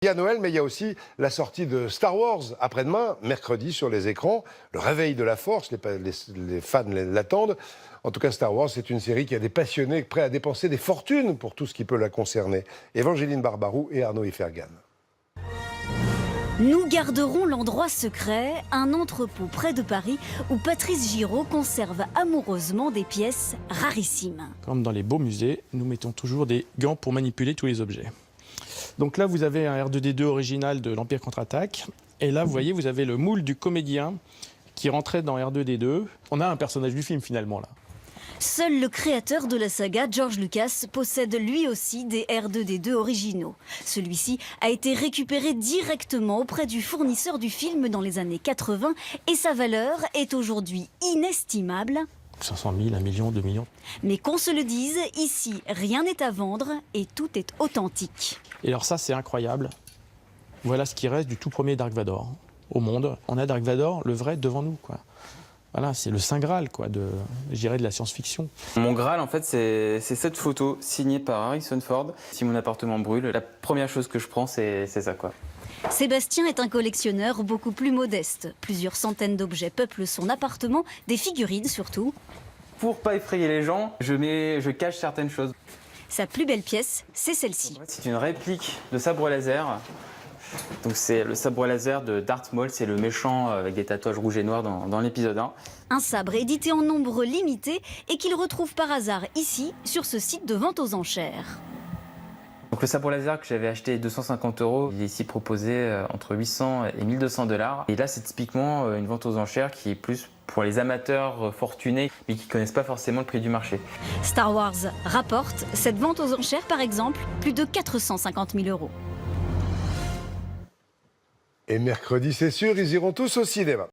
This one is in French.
Il y a Noël, mais il y a aussi la sortie de Star Wars après-demain, mercredi, sur les écrans. Le réveil de la Force, les fans l'attendent. En tout cas, Star Wars, c'est une série qui a des passionnés prêts à dépenser des fortunes pour tout ce qui peut la concerner. Évangéline Barbarou et Arnaud Ifergan. Nous garderons l'endroit secret, un entrepôt près de Paris où Patrice Giraud conserve amoureusement des pièces rarissimes. Comme dans les beaux musées, nous mettons toujours des gants pour manipuler tous les objets. Donc là, vous avez un R2D2 original de l'Empire contre-attaque. Et là, vous voyez, vous avez le moule du comédien qui rentrait dans R2D2. On a un personnage du film, finalement, là. Seul le créateur de la saga, George Lucas, possède lui aussi des R2D2 originaux. Celui-ci a été récupéré directement auprès du fournisseur du film dans les années 80 et sa valeur est aujourd'hui inestimable. 500 000, 1 million, 2 millions. Mais qu'on se le dise, ici, rien n'est à vendre et tout est authentique. Et alors ça, c'est incroyable. Voilà ce qui reste du tout premier Dark Vador au monde. On a Dark Vador, le vrai, devant nous, quoi. Voilà, c'est le Saint Graal, quoi, de la science-fiction. Mon Graal, en fait, c'est cette photo signée par Harrison Ford. Si mon appartement brûle, la première chose que je prends, c'est ça, quoi. Sébastien est un collectionneur beaucoup plus modeste. Plusieurs centaines d'objets peuplent son appartement, des figurines surtout. Pour pas effrayer les gens, je cache certaines choses. Sa plus belle pièce, c'est celle-ci. C'est une réplique de sabre laser. Donc c'est le sabre laser de Darth Maul, c'est le méchant avec des tatouages rouges et noirs dans l'épisode 1. Un sabre édité en nombre limité et qu'il retrouve par hasard ici, sur ce site de vente aux enchères. Donc le sabre laser que j'avais acheté 250 €, il est ici proposé entre 800 et 1200 $. Et là, c'est typiquement une vente aux enchères qui est plus pour les amateurs fortunés, mais qui ne connaissent pas forcément le prix du marché. Star Wars rapporte, cette vente aux enchères par exemple, plus de 450 000 €. Et mercredi, c'est sûr, ils iront tous au cinéma.